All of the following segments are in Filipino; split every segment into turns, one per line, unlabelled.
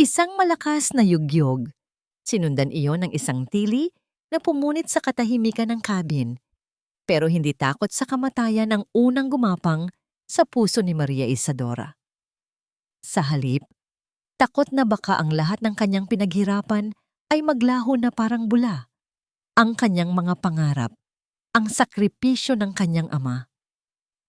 Isang malakas na yugyog. Sinundan iyon ng isang tili na pumunit sa katahimikan ng cabin, pero hindi takot sa kamatayan ang unang gumapang sa puso ni Maria Isadora. Sa halip, takot na baka ang lahat ng kanyang pinaghirapan ay maglaho na parang bula. Ang kanyang mga pangarap, ang sakripisyo ng kanyang ama.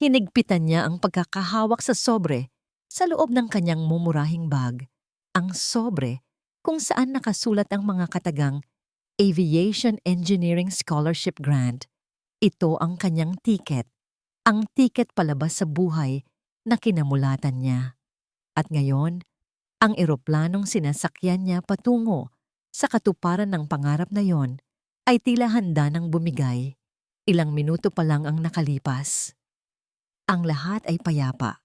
Hinigpitan niya ang pagkakahawak sa sobre sa loob ng kanyang mumurahing bag. Ang sobre kung saan nakasulat ang mga katagang Aviation Engineering Scholarship Grant. Ito ang kanyang tiket, ang tiket palabas sa buhay na kinamulatan niya. At ngayon, ang eroplanong sinasakyan niya patungo sa katuparan ng pangarap na yon ay tila handa ng bumigay. Ilang minuto pa lang ang nakalipas. Ang lahat ay payapa.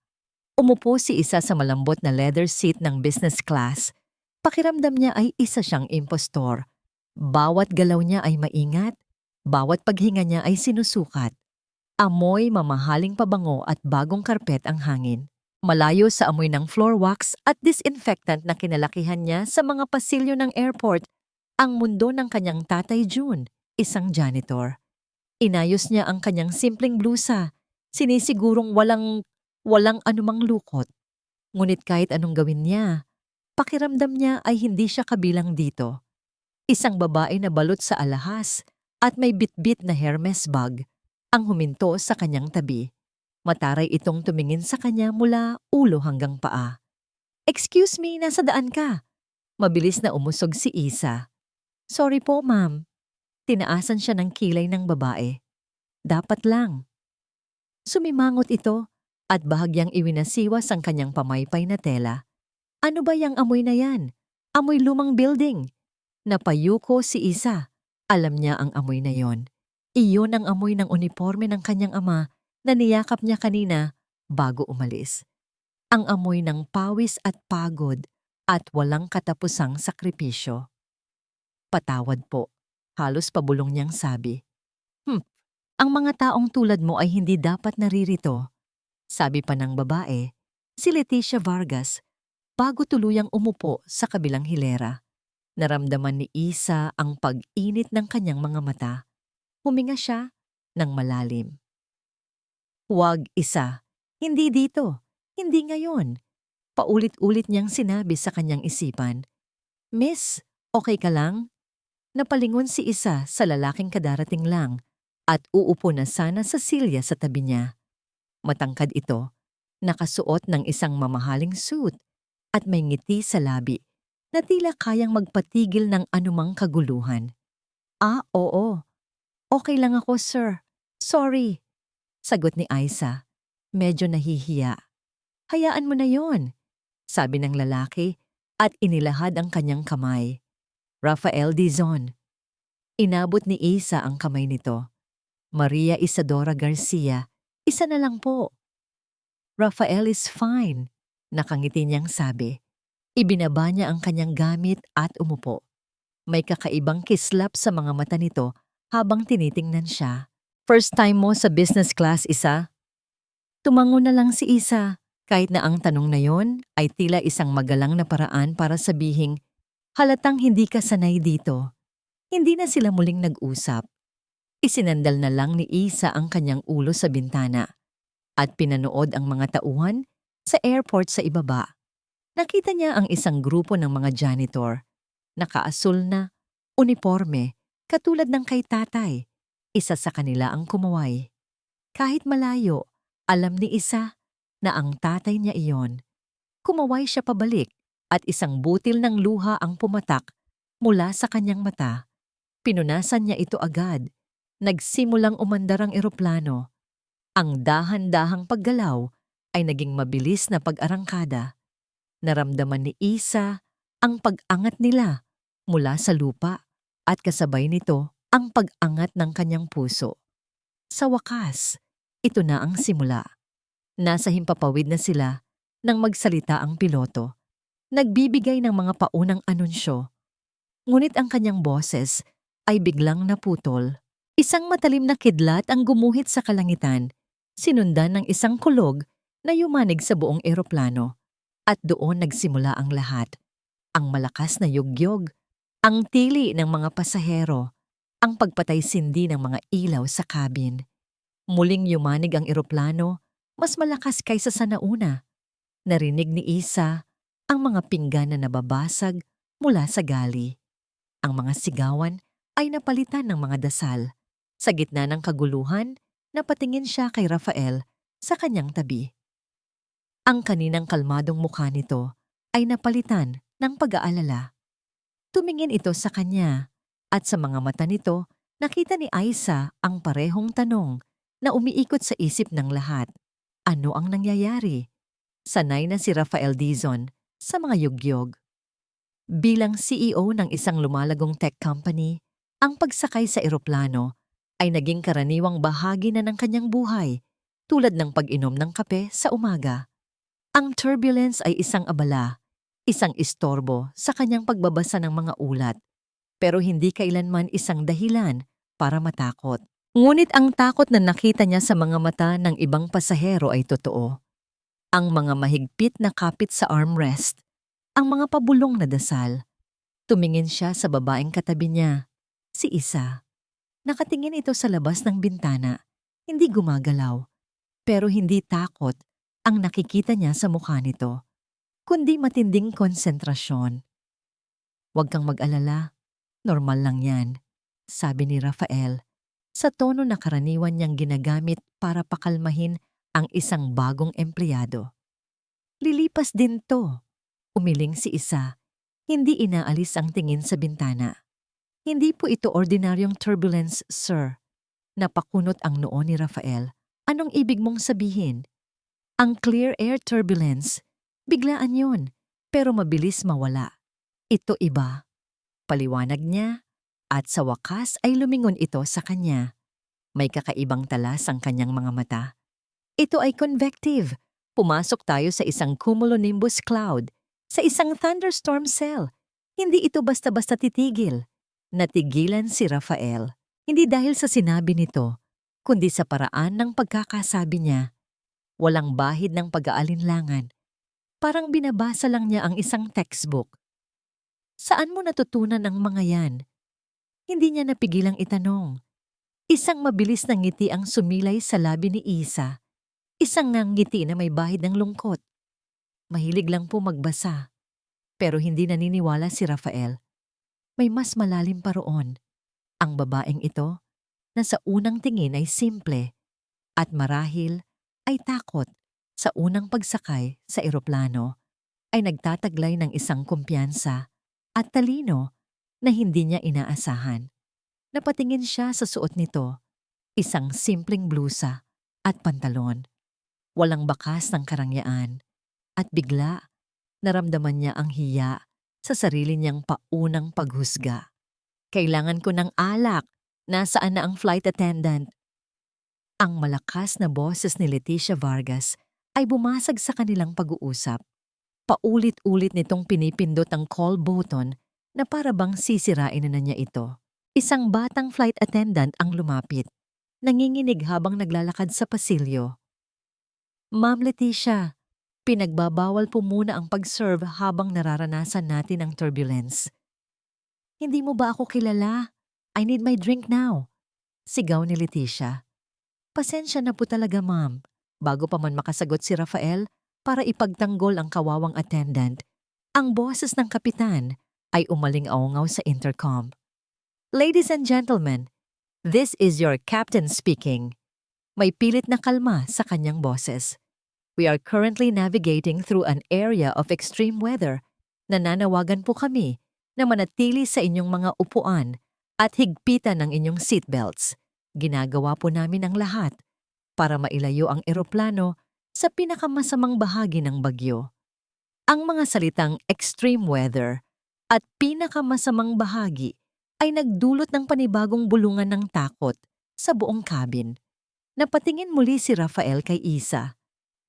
Umupo si isa sa malambot na leather seat ng business class. Pakiramdam niya ay isa siyang impostor. Bawat galaw niya ay maingat, bawat paghinga niya ay sinusukat. Amoy mamahaling pabango at bagong karpet ang hangin. Malayo sa amoy ng floor wax at disinfectant na kinalakihan niya sa mga pasilyo ng airport, ang mundo ng kanyang tatay June, isang janitor. Inayos niya ang kanyang simpleng blusa, sinisigurong walang anumang lukot. Ngunit kahit anong gawin niya, pakiramdam niya ay hindi siya kabilang dito. Isang babae na balot sa alahas at may bitbit na Hermes bag ang huminto sa kanyang tabi. Mataray itong tumingin sa kanya mula ulo hanggang paa. "Excuse me, nasa daan ka?" Mabilis na umusog si Isa. "Sorry po, ma'am." Tinaasan siya ng kilay ng babae. "Dapat lang." Sumimangot ito at bahagyang iwinasiwas ang kanyang pamaypay na tela. "Ano ba yang amoy na yan? Amoy lumang building." Napayuko si Isa. Alam niya ang amoy na yon. Iyon ang amoy ng uniforme ng kanyang ama na niyakap niya kanina bago umalis. Ang amoy ng pawis at pagod at walang katapusang sakripisyo. "Patawad po," halos pabulong niyang sabi. Ang mga taong tulad mo ay hindi dapat naririto." Sabi pa ng babae, si Leticia Vargas, bago tuluyang umupo sa kabilang hilera. Naramdaman ni Isa ang pag-init ng kanyang mga mata. Huminga siya ng malalim. "Huwag, Isa. Hindi dito. Hindi ngayon." Paulit-ulit niyang sinabi sa kanyang isipan. "Miss, okay ka lang?" Napalingon si Isa sa lalaking kadarating lang at uupo na sana sa silya sa tabi niya. Matangkad ito, nakasuot ng isang mamahaling suit at may ngiti sa labi na tila kayang magpatigil ng anumang kaguluhan. Oo. Okay lang ako, sir. Sorry." Sagot ni Isa, medyo nahihiya. "Hayaan mo na yon," sabi ng lalaki at inilahad ang kanyang kamay. "Rafael Dizon." Inabot ni Isa ang kamay nito. "Maria Isadora Garcia, isa na lang po." "Rafael is fine," nakangiti niyang sabi. Ibinaba niya ang kanyang gamit at umupo. May kakaibang kislap sa mga mata nito habang tinitingnan siya. "First time mo sa business class, Isa?" Tumango na lang si Isa, kahit na ang tanong na yon ay tila isang magalang na paraan para sabihing, halatang hindi ka sanay dito. Hindi na sila muling nag-usap. Isinandal na lang ni Isa ang kanyang ulo sa bintana at pinanood ang mga tauhan sa airport sa ibaba. Nakita niya ang isang grupo ng mga janitor, nakaasul na, uniforme, katulad ng kay tatay. Isa sa kanila ang kumaway. Kahit malayo, alam ni Isa na ang tatay niya iyon. Kumaway siya pabalik at isang butil ng luha ang pumatak mula sa kanyang mata. Pinunasan niya ito agad. Nagsimulang umandar ang eroplano. Ang dahan-dahang paggalaw ay naging mabilis na pag-arangkada. Naramdaman ni Isa ang pag-angat nila mula sa lupa at kasabay nito ang pag-angat ng kanyang puso. Sa wakas, ito na ang simula. Nasa himpapawid na sila nang magsalita ang piloto. Nagbibigay ng mga paunang anunsyo. Ngunit ang kanyang boses ay biglang naputol. Isang matalim na kidlat ang gumuhit sa kalangitan, sinundan ng isang kulog na yumanig sa buong eroplano. At doon nagsimula ang lahat. Ang malakas na yugyog, ang tili ng mga pasahero, ang pagpatay-sindi ng mga ilaw sa cabin. Muling yumanig ang eroplano, mas malakas kaysa sa nauna. Narinig ni Isa ang mga pinggan na nababasag mula sa gali. Ang mga sigawan ay napalitan ng mga dasal. Sa gitna ng kaguluhan, napatingin siya kay Rafael sa kanyang tabi. Ang kaninang kalmadong mukha nito ay napalitan ng pag-aalala. Tumingin ito sa kanya at sa mga mata nito nakita ni Aiza ang parehong tanong na umiikot sa isip ng lahat. Ano ang nangyayari? Sanay na si Rafael Dizon sa mga yugyog. Bilang CEO ng isang lumalagong tech company, ang pagsakay sa eroplano ay naging karaniwang bahagi na ng kanyang buhay, tulad ng pag-inom ng kape sa umaga. Ang turbulence ay isang abala, isang istorbo sa kanyang pagbabasa ng mga ulat, pero hindi kailanman isang dahilan para matakot. Ngunit ang takot na nakita niya sa mga mata ng ibang pasahero ay totoo. Ang mga mahigpit na kapit sa armrest, ang mga pabulong na dasal. Tumingin siya sa babaeng katabi niya, si Isa. Nakatingin ito sa labas ng bintana, hindi gumagalaw, pero hindi takot ang nakikita niya sa mukha nito, kundi matinding konsentrasyon. "Huwag kang mag-alala, normal lang yan," sabi ni Rafael, sa tono na karaniwan niyang ginagamit para pakalmahin ang isang bagong empleyado. "Lilipas din to," umiling si Isa, hindi inaalis ang tingin sa bintana. "Hindi po ito ordinaryong turbulence, sir." Napakunot ang noo ni Rafael. "Anong ibig mong sabihin?" "Ang clear air turbulence, biglaan yun, pero mabilis mawala. Ito iba," paliwanag niya, at sa wakas ay lumingon ito sa kanya. May kakaibang talas ang kanyang mga mata. "Ito ay convective. Pumasok tayo sa isang cumulonimbus cloud, sa isang thunderstorm cell. Hindi ito basta-basta titigil." Natigilan si Rafael, hindi dahil sa sinabi nito, kundi sa paraan ng pagkakasabi niya. Walang bahid ng pag-aalinlangan. Parang binabasa lang niya ang isang textbook. "Saan mo natutunan ang mga yan?" Hindi niya napigilang itanong. Isang mabilis na ngiti ang sumilay sa labi ni Isa. Isang ngiti na may bahid ng lungkot. Mahilig lang po magbasa. Pero hindi naniniwala si Rafael. May mas malalim pa roon. Ang babaeng ito, na sa unang tingin ay simple, at marahil ay takot sa unang pagsakay sa eroplano, ay nagtataglay ng isang kumpiyansa at talino na hindi niya inaasahan. Napatingin siya sa suot nito, isang simpleng blusa at pantalon. Walang bakas ng karangyaan, at bigla naramdaman niya ang hiya sa sarili niyang paunang paghusga. "Kailangan ko ng alak. Nasaan na ang flight attendant?" Ang malakas na boses ni Leticia Vargas ay bumasag sa kanilang pag-uusap. Paulit-ulit nitong pinipindot ang call button na para bang sisirain na niya ito. Isang batang flight attendant ang lumapit, nanginginig habang naglalakad sa pasilyo. "Ma'am Leticia, pinagbabawal po muna ang pag-serve habang nararanasan natin ang turbulence." "Hindi mo ba ako kilala? I need my drink now," sigaw ni Leticia. "Pasensya na po talaga, ma'am." Bago pa man makasagot si Rafael para ipagtanggol ang kawawang attendant, ang boses ng kapitan ay umaling-aungaw sa intercom. "Ladies and gentlemen, this is your captain speaking." May pilit na kalma sa kanyang boses. "We are currently navigating through an area of extreme weather. Nananawagan po kami na manatili sa inyong mga upuan at higpitan ng inyong seatbelts. Ginagawa po namin ang lahat para mailayo ang eroplano sa pinakamasamang bahagi ng bagyo." Ang mga salitang extreme weather at pinakamasamang bahagi ay nagdulot ng panibagong bulungan ng takot sa buong cabin. Napatingin muli si Rafael kay Isa.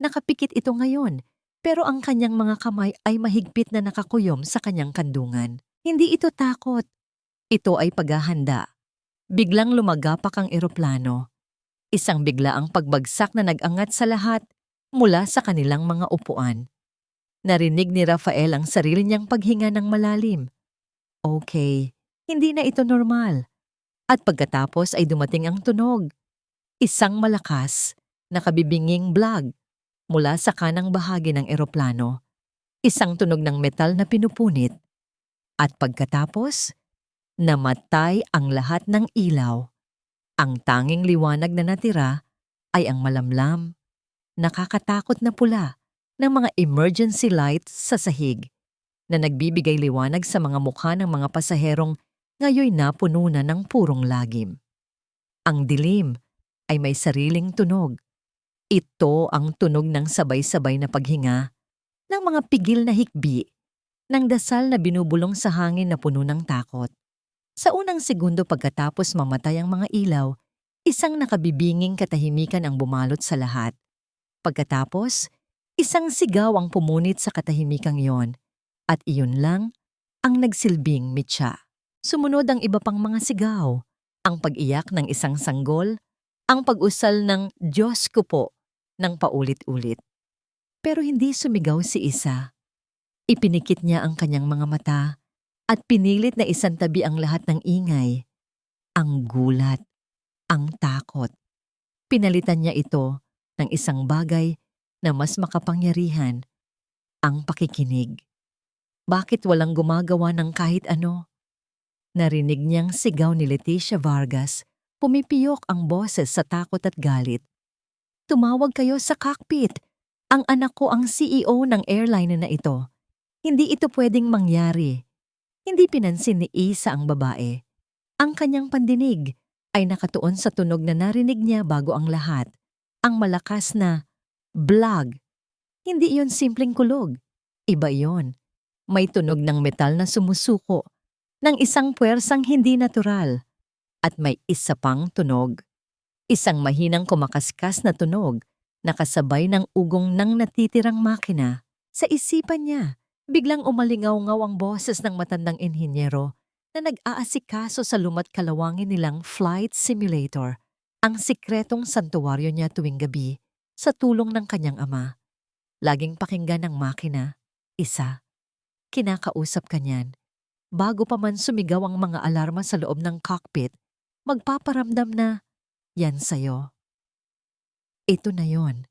Nakapikit ito ngayon, pero ang kanyang mga kamay ay mahigpit na nakakuyom sa kanyang kandungan. Hindi ito takot. Ito ay paghahanda. Biglang lumagapak ang eroplano. Isang biglaang pagbagsak na nag-angat sa lahat mula sa kanilang mga upuan. Narinig ni Rafael ang sarili niyang paghinga ng malalim. Okay, hindi na ito normal. At pagkatapos ay dumating ang tunog. Isang malakas, nakabibinging blag mula sa kanang bahagi ng eroplano. Isang tunog ng metal na pinupunit. At pagkatapos, namatay ang lahat ng ilaw. Ang tanging liwanag na natira ay ang malamlam, nakakatakot na pula ng mga emergency lights sa sahig na nagbibigay liwanag sa mga mukha ng mga pasaherong ngayoy napuno na ng purong lagim. Ang dilim ay may sariling tunog. Ito ang tunog ng sabay-sabay na paghinga, ng mga pigil na hikbi, ng dasal na binubulong sa hangin na puno ng takot. Sa unang segundo pagkatapos mamatay ang mga ilaw, isang nakabibinging katahimikan ang bumalot sa lahat. Pagkatapos, isang sigaw ang pumunit sa katahimikang iyon, at iyon lang ang nagsilbing mitya. Sumunod ang iba pang mga sigaw, ang pag-iyak ng isang sanggol, ang pag-usal ng Diyos ko po ng paulit-ulit. Pero hindi sumigaw si Isa. Ipinikit niya ang kanyang mga mata at pinilit na isantabi ang lahat ng ingay. Ang gulat, ang takot. Pinalitan niya ito ng isang bagay na mas makapangyarihan, ang pakikinig. Bakit walang gumagawa ng kahit ano? Narinig niyang sigaw ni Leticia Vargas, pumipiyok ang boses sa takot at galit. Tumawag kayo sa cockpit. Ang anak ko ang CEO ng airline na ito. Hindi ito pwedeng mangyari. Hindi pinansin ni Isa ang babae. Ang kanyang pandinig ay nakatuon sa tunog na narinig niya bago ang lahat. Ang malakas na blag. Hindi iyon simpleng kulog. Iba iyon. May tunog ng metal na sumusuko, ng isang puwersang hindi natural. At may isa pang tunog. Isang mahinang kumakaskas na tunog, nakasabay ng ugong ng natitirang makina. Sa isipan niya, biglang umalingaw-ngaw ang boses ng matandang inhinyero na nag-aasikaso sa lumat kalawangin nilang flight simulator, ang sikretong santuwaryo niya tuwing gabi sa tulong ng kanyang ama. Laging pakinggan ng makina, Isa. Kinakausap ka niyan. Bago pa man sumigaw ang mga alarma sa loob ng cockpit, magpaparamdam na, yan sa'yo. Ito na yon.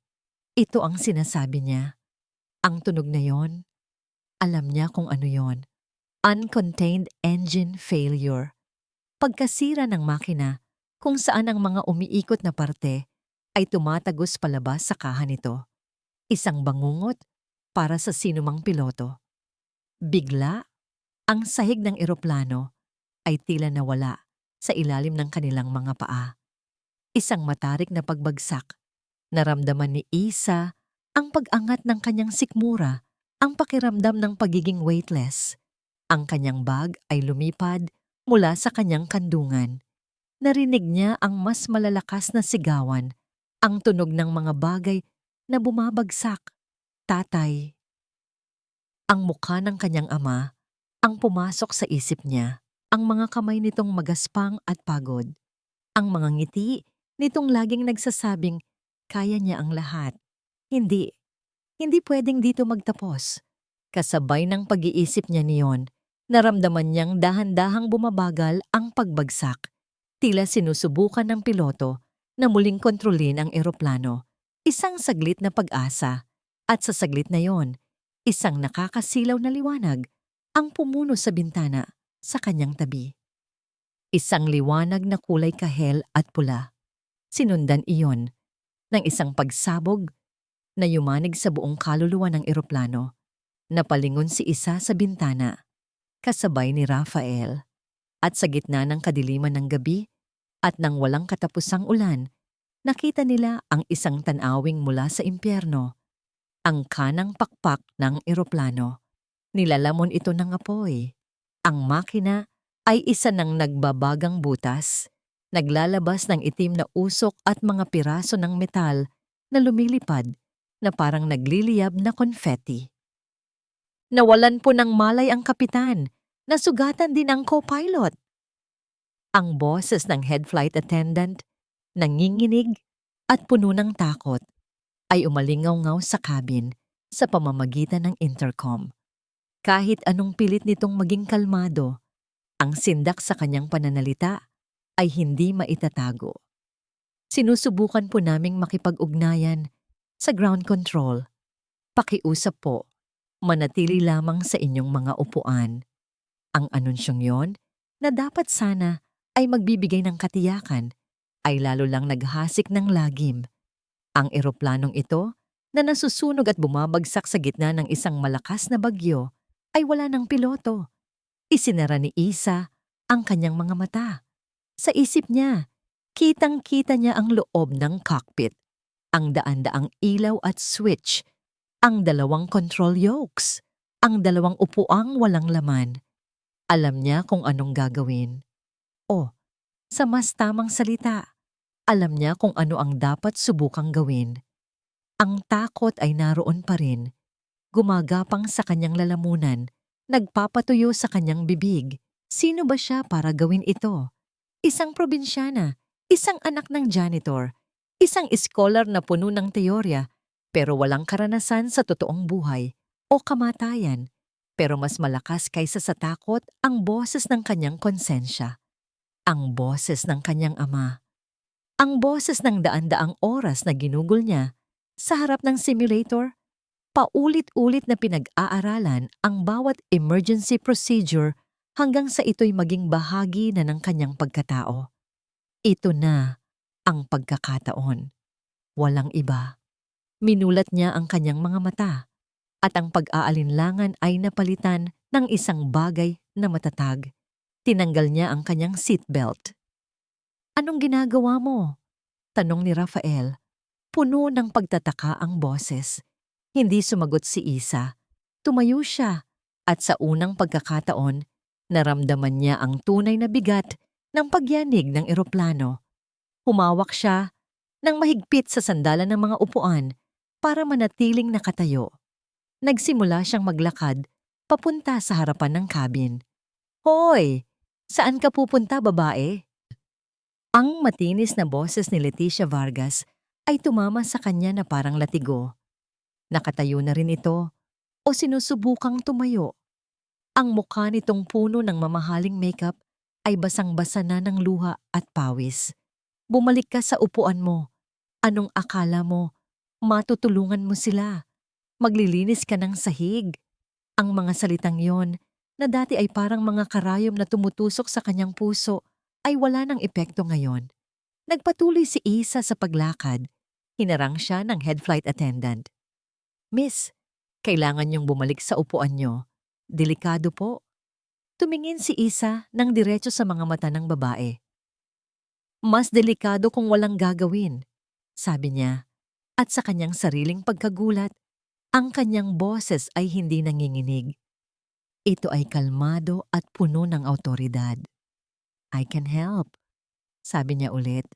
Ito ang sinasabi niya. Ang tunog na yon, alam niya kung ano yon. Uncontained engine failure. Pagkasira ng makina, kung saan ang mga umiikot na parte ay tumatagos palabas sa kaha nito. Isang bangungot para sa sinumang piloto. Bigla, ang sahig ng eroplano ay tila nawala sa ilalim ng kanilang mga paa. Isang matarik na pagbagsak. Naramdaman ni Isa ang pag-angat ng kanyang sikmura, ang pakiramdam ng pagiging weightless. Ang kanyang bag ay lumipad mula sa kanyang kandungan. Narinig niya ang mas malalakas na sigawan, ang tunog ng mga bagay na bumabagsak. Tatay. Ang mukha ng kanyang ama ang pumasok sa isip niya, ang mga kamay nitong magaspang at pagod. Ang mga ngiti nitong laging nagsasabing, kaya niya ang lahat. Hindi pwedeng dito magtapos. Kasabay ng pag-iisip niya niyon, naramdaman niyang dahan-dahang bumabagal ang pagbagsak. Tila sinusubukan ng piloto na muling kontrolin ang eroplano. Isang saglit na pag-asa. At sa saglit na yon, isang nakakasilaw na liwanag ang pumuno sa bintana sa kanyang tabi. Isang liwanag na kulay kahel at pula. Sinundan iyon ng isang pagsabog na yumanig sa buong kaluluwa ng eroplano. Napalingon si Isa sa bintana, kasabay ni Rafael. At sa gitna ng kadiliman ng gabi at ng walang katapusang ulan, nakita nila ang isang tanawing mula sa impyerno, ang kanang pakpak ng eroplano. Nilalamon ito ng apoy. Ang makina ay isa ng nagbabagang butas, naglalabas ng itim na usok at mga piraso ng metal na lumilipad na parang nagliliyab na confetti. Nawalan po ng malay ang kapitan, nasugatan din ang co-pilot. Ang boses ng head flight attendant, nanginginig at puno ng takot, ay umalingaw-ngaw sa cabin, sa pamamagitan ng intercom. Kahit anong pilit nitong maging kalmado, ang sindak sa kanyang pananalita ay hindi maitatago. Sinusubukan po naming makipag-ugnayan sa ground control. Pakiusap po, manatili lamang sa inyong mga upuan. Ang anunsyong yon na dapat sana ay magbibigay ng katiyakan ay lalo lang naghasik ng lagim. Ang eroplanong ito na nasusunog at bumabagsak sa gitna ng isang malakas na bagyo ay wala ng piloto. Isinara ni Isa ang kanyang mga mata. Sa isip niya, kitang-kita niya ang loob ng cockpit, ang daan-daang ilaw at switch, ang dalawang control yokes, ang dalawang upuang walang laman. Alam niya kung anong gagawin. O, sa mas tamang salita, alam niya kung ano ang dapat subukang gawin. Ang takot ay naroon pa rin, gumagapang sa kanyang lalamunan, nagpapatuyo sa kanyang bibig. Sino ba siya para gawin ito? Isang probinsyana, isang anak ng janitor, isang scholar na puno ng teorya pero walang karanasan sa totoong buhay o kamatayan. Pero mas malakas kaysa sa takot ang boses ng kanyang konsensya. Ang boses ng kanyang ama. Ang boses ng daan-daang oras na ginugol niya sa harap ng simulator. Paulit-ulit na pinag-aaralan ang bawat emergency procedure hanggang sa ito'y maging bahagi na ng kanyang pagkatao. Ito na ang pagkakataon. Walang iba. Minulat niya ang kanyang mga mata at ang pag-aalinlangan ay napalitan ng isang bagay na matatag. Tinanggal niya ang kanyang seatbelt. "Anong ginagawa mo?" tanong ni Rafael. Puno ng pagtataka ang boses. Hindi sumagot si Isa. Tumayo siya at sa unang pagkakataon, naramdaman niya ang tunay na bigat ng pagyanig ng eroplano. Humawak siya ng mahigpit sa sandalan ng mga upuan para manatiling nakatayo. Nagsimula siyang maglakad papunta sa harapan ng cabin. "Hoy! Saan ka pupunta, babae?" Ang matinis na boses ni Leticia Vargas ay tumama sa kanya na parang latigo. Nakatayo na rin ito o sinusubukang tumayo. Ang mukha nitong puno ng mamahaling makeup ay basang-basa na ng luha at pawis. "Bumalik ka sa upuan mo. Anong akala mo? Matutulungan mo sila. Maglilinis ka ng sahig." Ang mga salitang yon na dati ay parang mga karayom na tumutusok sa kanyang puso ay wala ng epekto ngayon. Nagpatuloy si Isa sa paglakad. Hinarang siya ng head flight attendant. "Miss, kailangan niyong bumalik sa upuan niyo. Delikado po." Tumingin si Isa ng diretso sa mga mata ng babae. "Mas delikado kung walang gagawin," sabi niya. At sa kanyang sariling pagkagulat, ang kanyang boses ay hindi nanginginig. Ito ay kalmado at puno ng awtoridad. "I can help," sabi niya ulit.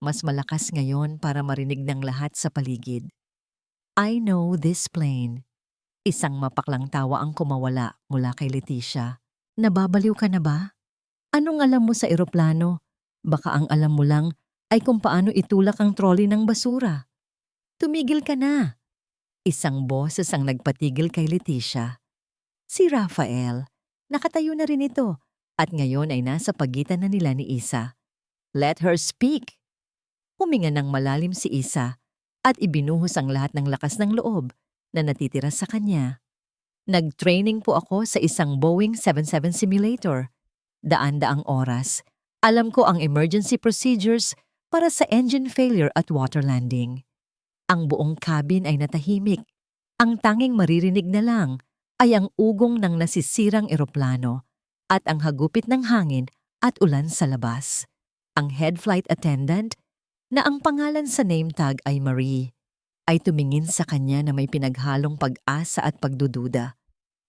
Mas malakas ngayon para marinig ng lahat sa paligid. "I know this plane." Isang mapaklang tawa ang kumawala mula kay Leticia. "Nababaliw ka na ba? Anong alam mo sa eroplano? Baka ang alam mo lang ay kung paano itulak ang trolley ng basura." "Tumigil ka na." Isang boses ang nagpatigil kay Leticia. Si Rafael. Nakatayo na rin ito at ngayon ay nasa pagitan na nila ni Isa. "Let her speak." Huminga ng malalim si Isa at ibinuhos ang lahat ng lakas ng loob na natitira sa kanya. "Nag-training po ako sa isang Boeing 77 simulator. Daan-daang oras. Alam ko ang emergency procedures para sa engine failure at water landing. Ang buong cabin ay natahimik. Ang tanging maririnig na lang ay ang ugong ng nasisirang eroplano at ang hagupit ng hangin at ulan sa labas." Ang head flight attendant, na ang pangalan sa name tag ay Marie, ay tumingin sa kanya na may pinaghalong pag-asa at pagdududa.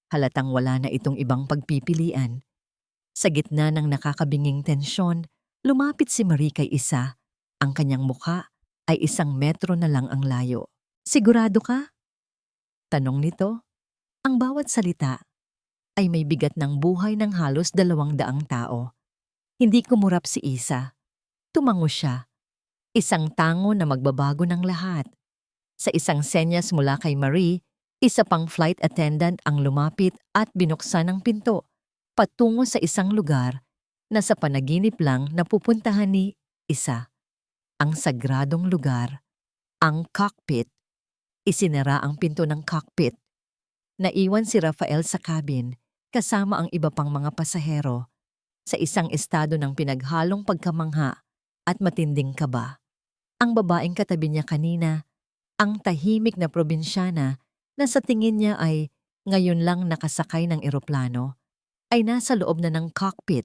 Halatang wala na itong ibang pagpipilian. Sa gitna ng nakakabinging tensyon, lumapit si Marie kay Isa. Ang kanyang mukha ay 1 metro na lang ang layo. "Sigurado ka?" tanong nito. Ang bawat salita ay may bigat ng buhay ng halos 200 tao. Hindi kumurap si Isa. Tumango siya. Isang tango na magbabago ng lahat. Sa isang senyas mula kay Marie, Isa pang flight attendant ang lumapit at binuksan ang pinto patungo sa isang lugar na sa panaginip lang napupuntahan ni Isa. Ang sagradong lugar, ang cockpit. Isinara ang pinto ng cockpit. Naiwan si Rafael sa cabin kasama ang iba pang mga pasahero sa isang estado ng pinaghalong pagkamangha at matinding kaba. Ang babaeng katabi niya kanina, ang tahimik na probinsyana na sa tingin niya ay ngayon lang nakasakay ng eroplano, ay nasa loob na ng cockpit,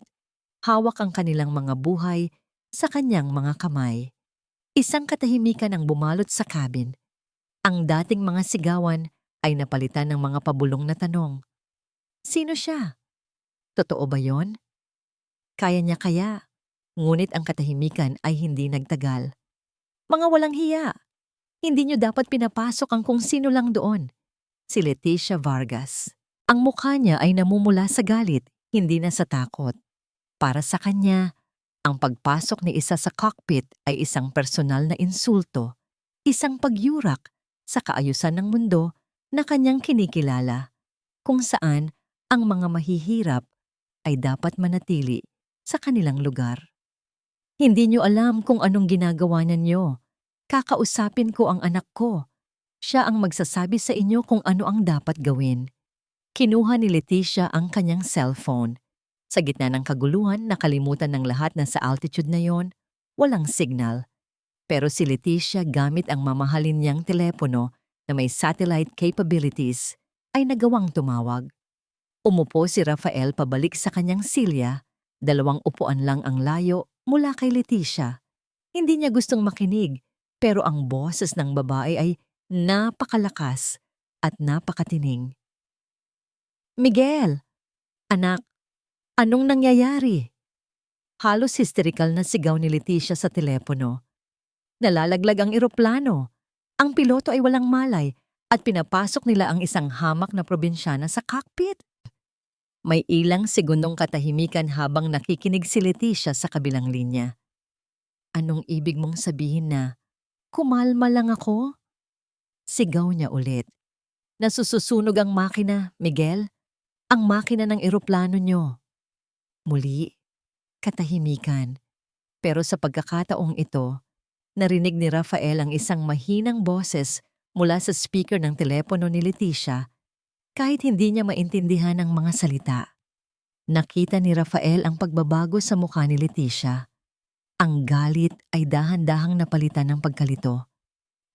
hawak ang kanilang mga buhay sa kanyang mga kamay. Isang katahimikan ang bumalot sa cabin. Ang dating mga sigawan ay napalitan ng mga pabulong na tanong. Sino siya? Totoo ba yon? Kaya niya kaya? Ngunit ang katahimikan ay hindi nagtagal. Mga walang hiya! Hindi niyo dapat pinapasok ang kung sino lang doon. Si Leticia Vargas. Ang mukha niya ay namumula sa galit, hindi na sa takot. Para sa kanya, ang pagpasok ni Isa sa cockpit ay isang personal na insulto, isang pagyurak sa kaayusan ng mundo na kanyang kinikilala, kung saan ang mga mahihirap ay dapat manatili sa kanilang lugar. Hindi niyo alam kung anong ginagawa ninyo. Kakausapin ko ang anak ko. Siya ang magsasabi sa inyo kung ano ang dapat gawin. Kinuha ni Leticia ang kanyang cellphone. Sa gitna ng kaguluhan, nakalimutan ng lahat na sa altitude na yon, walang signal. Pero si Leticia gamit ang mamahalin niyang telepono na may satellite capabilities ay nagawang tumawag. Umupo si Rafael pabalik sa kanyang silya, 2 upuan lang ang layo mula kay Leticia. Hindi niya gustong makinig, pero ang boses ng babae ay napakalakas at napakatining. Miguel! Anak, anong nangyayari? Halos hysterical na sigaw ni Leticia sa telepono. Nalalaglag ang eroplano. Ang piloto ay walang malay at pinapasok nila ang isang hamak na probinsyana sa cockpit. May ilang segundong katahimikan habang nakikinig si Leticia sa kabilang linya. Anong ibig mong sabihin na, kumalma lang ako? Sigaw niya ulit. Nasususunog ang makina, Miguel. Ang makina ng eroplano niyo. Muli, katahimikan. Pero sa pagkakataong ito, narinig ni Rafael ang isang mahinang boses mula sa speaker ng telepono ni Leticia kahit hindi niya maintindihan ang mga salita. Nakita ni Rafael ang pagbabago sa mukha ni Leticia. Ang galit ay dahan-dahang napalitan ng pagkalito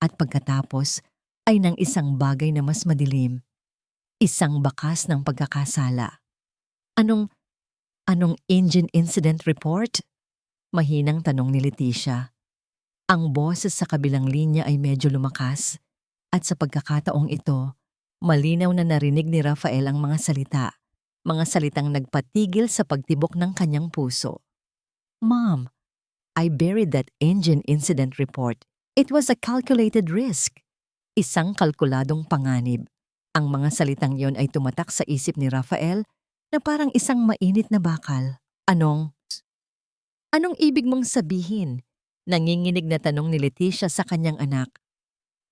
at pagkatapos ay ng isang bagay na mas madilim. Isang bakas ng pagkakasala. Anong engine incident report? Mahinang tanong ni Leticia. Ang boses sa kabilang linya ay medyo lumakas at sa pagkakataong ito, malinaw na narinig ni Rafael ang mga salitang nagpatigil sa pagtibok ng kanyang puso. Mom, I buried that engine incident report. It was a calculated risk. Isang kalkuladong panganib. Ang mga salitang yon ay tumatak sa isip ni Rafael na parang isang mainit na bakal. Anong ibig mong sabihin? Nanginginig na tanong ni Leticia sa kanyang anak.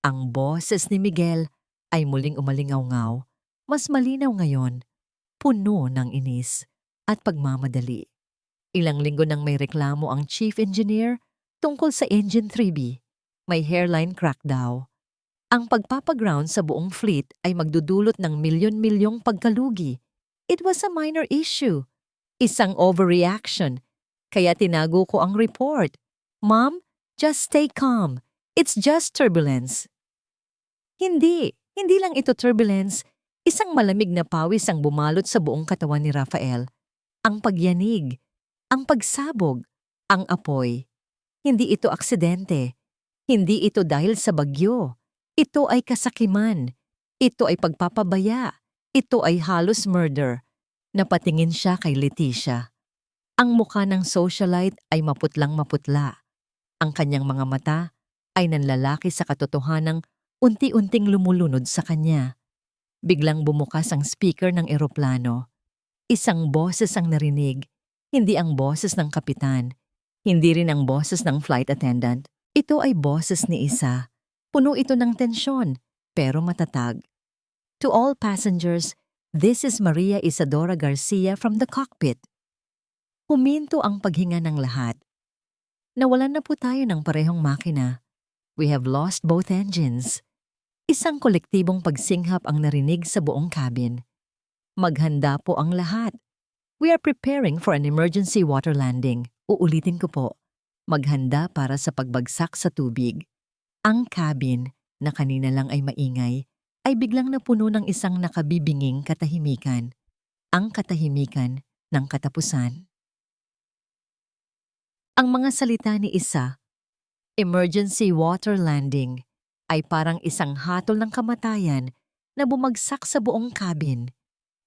Ang boses ni Miguel ay muling umalingaw-ngaw, mas malinaw ngayon, puno ng inis at pagmamadali. Ilang linggo nang may reklamo ang chief engineer tungkol sa engine 3B. May hairline crack daw. Ang pagpapaground sa buong fleet ay magdudulot ng milyon-milyong pagkalugi. It was a minor issue. Isang overreaction. Kaya tinago ko ang report. Mom, just stay calm. It's just turbulence. Hindi lang ito turbulence. Isang malamig na pawis ang bumalot sa buong katawan ni Rafael. Ang pagyanig, ang pagsabog, ang apoy. Hindi ito aksidente. Hindi ito dahil sa bagyo. Ito ay kasakiman. Ito ay pagpapabaya. Ito ay halos murder. Napatingin siya kay Leticia. Ang mukha ng socialite ay maputlang-maputla. Ang kanyang mga mata ay nanlalaki sa katotohanang unti-unting lumulunod sa kanya. Biglang bumukas ang speaker ng eroplano. Isang boses ang narinig, hindi ang boses ng kapitan, hindi rin ang boses ng flight attendant. Ito ay boses ni Isa. Puno ito ng tensyon, pero matatag. To all passengers, this is Maria Isadora Garcia from the cockpit. Huminto ang paghinga ng lahat. Nawalan na po tayo ng parehong makina. We have lost both engines. Isang kolektibong pagsinghap ang narinig sa buong cabin. Maghanda po ang lahat. We are preparing for an emergency water landing. Uulitin ko po. Maghanda para sa pagbagsak sa tubig. Ang cabin, na kanina lang ay maingay, ay biglang napuno ng isang nakabibinging katahimikan. Ang katahimikan ng katapusan. Ang mga salita ni Isa, emergency water landing, ay parang isang hatol ng kamatayan na bumagsak sa buong cabin.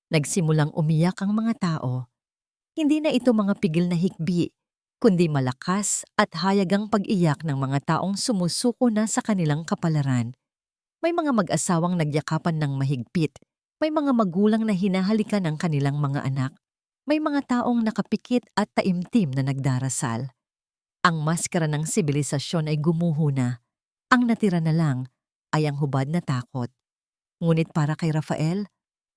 Nagsimulang umiyak ang mga tao. Hindi na ito mga pigil na hikbi, kundi malakas at hayagang pag-iyak ng mga taong sumusuko na sa kanilang kapalaran. May mga mag-asawang nagyakapan ng mahigpit, may mga magulang na hinahalikan ng kanilang mga anak, may mga taong nakapikit at taimtim na nagdarasal. Ang maskara ng sibilisasyon ay gumuho na. Ang natira na lang ay ang hubad na takot. Ngunit para kay Rafael,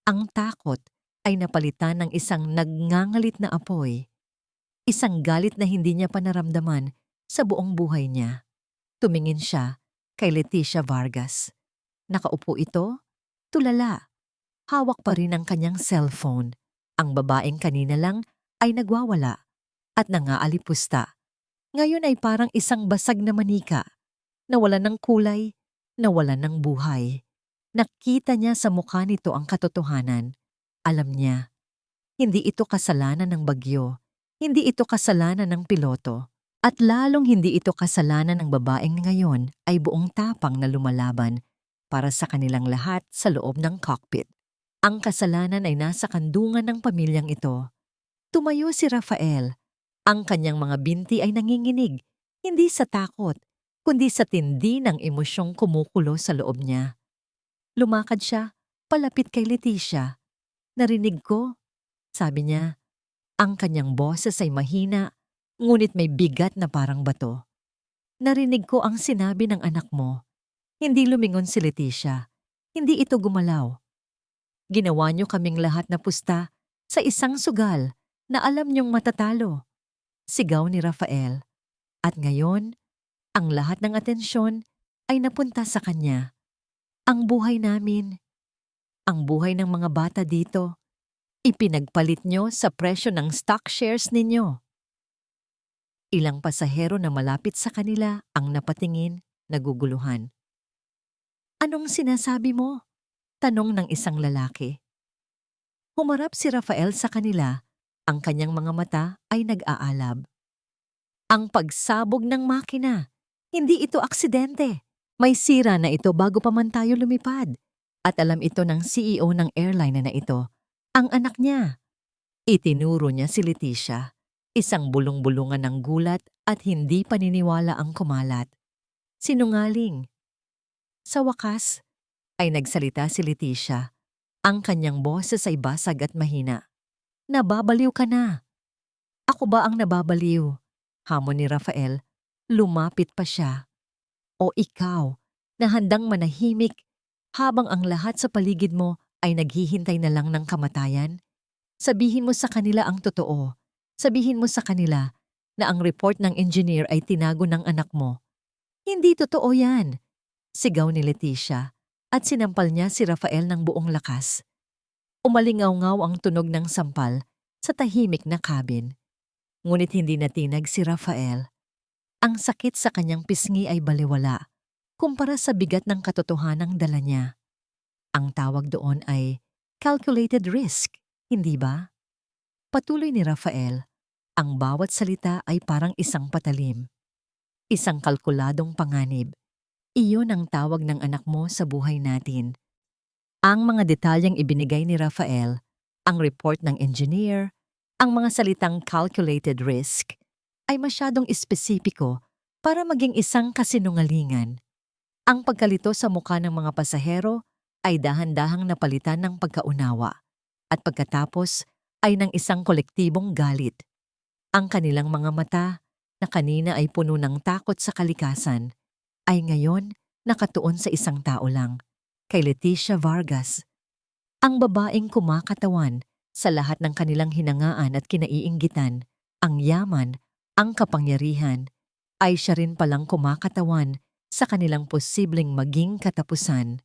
ang takot ay napalitan ng isang nagngangalit na apoy. Isang galit na hindi niya pa naramdaman sa buong buhay niya. Tumingin siya kay Leticia Vargas. Nakaupo ito, tulala. Hawak pa rin ang kanyang cellphone. Ang babaeng kanina lang ay nagwawala at nangaalipusta. Ngayon ay parang isang basag na manika, nawalan ng kulay, nawalan ng buhay. Nakita niya sa mukha nito ang katotohanan. Alam niya, hindi ito kasalanan ng bagyo, hindi ito kasalanan ng piloto, at lalong hindi ito kasalanan ng babaeng ngayon ay buong tapang na lumalaban para sa kanilang lahat sa loob ng cockpit. Ang kasalanan ay nasa kandungan ng pamilyang ito. Tumayo si Rafael. Ang kanyang mga binti ay nanginginig, hindi sa takot, kundi sa tindi ng emosyong kumukulo sa loob niya. Lumakad siya, palapit kay Leticia. Narinig ko, sabi niya. Ang kanyang boses ay mahina, ngunit may bigat na parang bato. Narinig ko ang sinabi ng anak mo. Hindi lumingon si Leticia. Hindi ito gumalaw. Ginawa niyo kaming lahat na pusta sa isang sugal na alam niyong matatalo. Sigaw ni Rafael. At ngayon, ang lahat ng atensyon ay napunta sa kanya. Ang buhay namin, ang buhay ng mga bata dito, ipinagpalit nyo sa presyo ng stock shares ninyo. Ilang pasahero na malapit sa kanila ang napatingin, naguguluhan. Anong sinasabi mo? Tanong ng isang lalaki. Humarap si Rafael sa kanila. Ang kanyang mga mata ay nag-aalab. Ang pagsabog ng makina, hindi ito aksidente. May sira na ito bago pa man tayo lumipad. At alam ito ng CEO ng airline na ito, ang anak niya. Itinuro niya si Leticia, isang bulong-bulungan ng gulat at hindi paniniwala ang kumalat. Sinungaling. Sa wakas, ay nagsalita si Leticia. Ang kanyang boses ay basag at mahina. Nababaliw ka na. Ako ba ang nababaliw? Hamon ni Rafael. Lumapit pa siya. O ikaw, na handang manahimik habang ang lahat sa paligid mo ay naghihintay na lang ng kamatayan? Sabihin mo sa kanila ang totoo. Sabihin mo sa kanila na ang report ng engineer ay tinago ng anak mo. Hindi totoo yan. Sigaw ni Leticia at sinampal niya si Rafael ng buong lakas. Umalingaw-ngaw ang tunog ng sampal sa tahimik na cabin. Ngunit hindi natinag si Rafael. Ang sakit sa kanyang pisngi ay baliwala kumpara sa bigat ng katotohanang dala niya. Ang tawag doon ay calculated risk, hindi ba? Patuloy ni Rafael, ang bawat salita ay parang isang patalim. Isang kalkuladong panganib. Iyon ang tawag ng anak mo sa buhay natin. Ang mga detalyeng ibinigay ni Rafael, ang report ng engineer, ang mga salitang calculated risk, ay masyadong espesipiko para maging isang kasinungalingan. Ang pagkalito sa mukha ng mga pasahero ay dahan-dahang napalitan ng pagkaunawa at pagkatapos ay ng isang kolektibong galit. Ang kanilang mga mata na kanina ay puno ng takot sa kalikasan ay ngayon nakatuon sa isang tao lang, kay Leticia Vargas, Ang babaeng kumakatawan sa lahat ng kanilang hinangaan at kinaiinggitan, ang yaman, ang kapangyarihan, ay siya rin palang kumakatawan sa kanilang posibleng maging katapusan.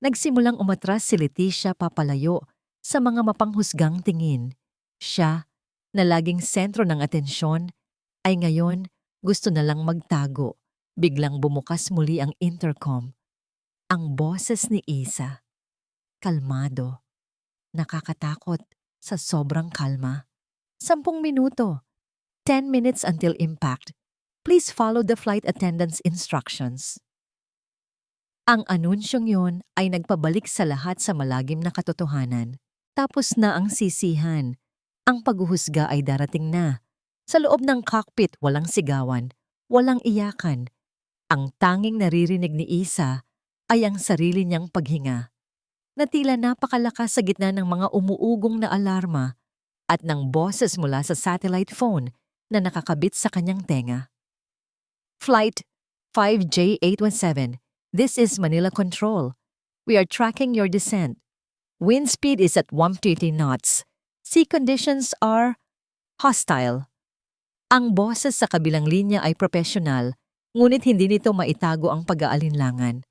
Nagsimulang umatras si Leticia papalayo sa mga mapanghusgang tingin. Siya, na laging sentro ng atensyon, ay ngayon gusto na lang magtago. Biglang bumukas muli ang intercom. Ang boses ni Isa, kalmado, nakakatakot sa sobrang kalma. 10 minuto, 10 minutes until impact. Please follow the flight attendant's instructions. Ang anunsyong yon ay nagpabalik sa lahat sa malagim na katotohanan. Tapos na ang sisihan. Ang paghuhusga ay darating na. Sa loob ng cockpit walang sigawan, walang iyakan. Ang tanging naririnig ni Isa ay ang sarili niyang paghinga, na tila napakalakas sa gitna ng mga umuugong na alarma at ng boses mula sa satellite phone na nakakabit sa kanyang tenga. Flight 5J817, this is Manila Control. We are tracking your descent. Wind speed is at 150 knots. Sea conditions are hostile. Ang boses sa kabilang linya ay profesional, ngunit hindi nito maitago ang pag-aalinlangan.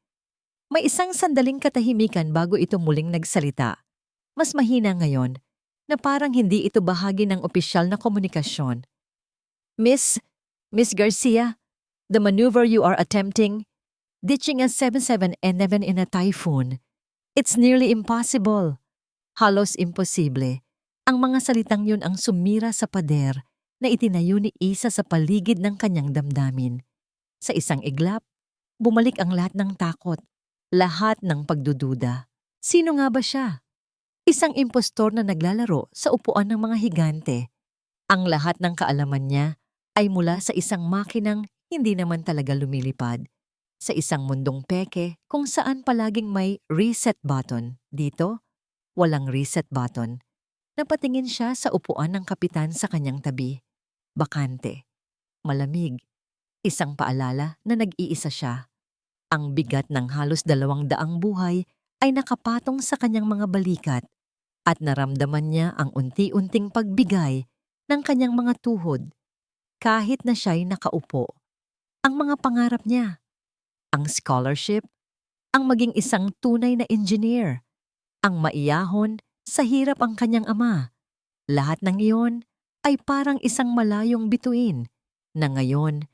May isang sandaling katahimikan bago ito muling nagsalita. Mas mahina ngayon, na parang hindi ito bahagi ng opisyal na komunikasyon. Miss Garcia, the maneuver you are attempting, ditching a 7711 in a typhoon, it's nearly impossible. Halos imposible. Ang mga salitang yun ang sumira sa pader na itinayo ni Isa sa paligid ng kanyang damdamin. Sa isang iglap, bumalik ang lahat ng takot, lahat ng pagdududa. Sino nga ba siya? Isang impostor na naglalaro sa upuan ng mga higante. Ang lahat ng kaalaman niya ay mula sa isang makinang hindi naman talaga lumilipad. Sa isang mundong peke kung saan palaging may reset button. Dito, walang reset button. Napatingin siya sa upuan ng kapitan sa kanyang tabi. Bakante. Malamig. Isang paalala na nag-iisa siya. Ang bigat ng halos 200 buhay ay nakapatong sa kanyang mga balikat at naramdaman niya ang unti-unting pagbigay ng kanyang mga tuhod kahit na siya'y nakaupo. Ang mga pangarap niya, ang scholarship, ang maging isang tunay na engineer, ang maiyahon sa hirap ang kanyang ama. Lahat ng iyon ay parang isang malayong bituin na ngayon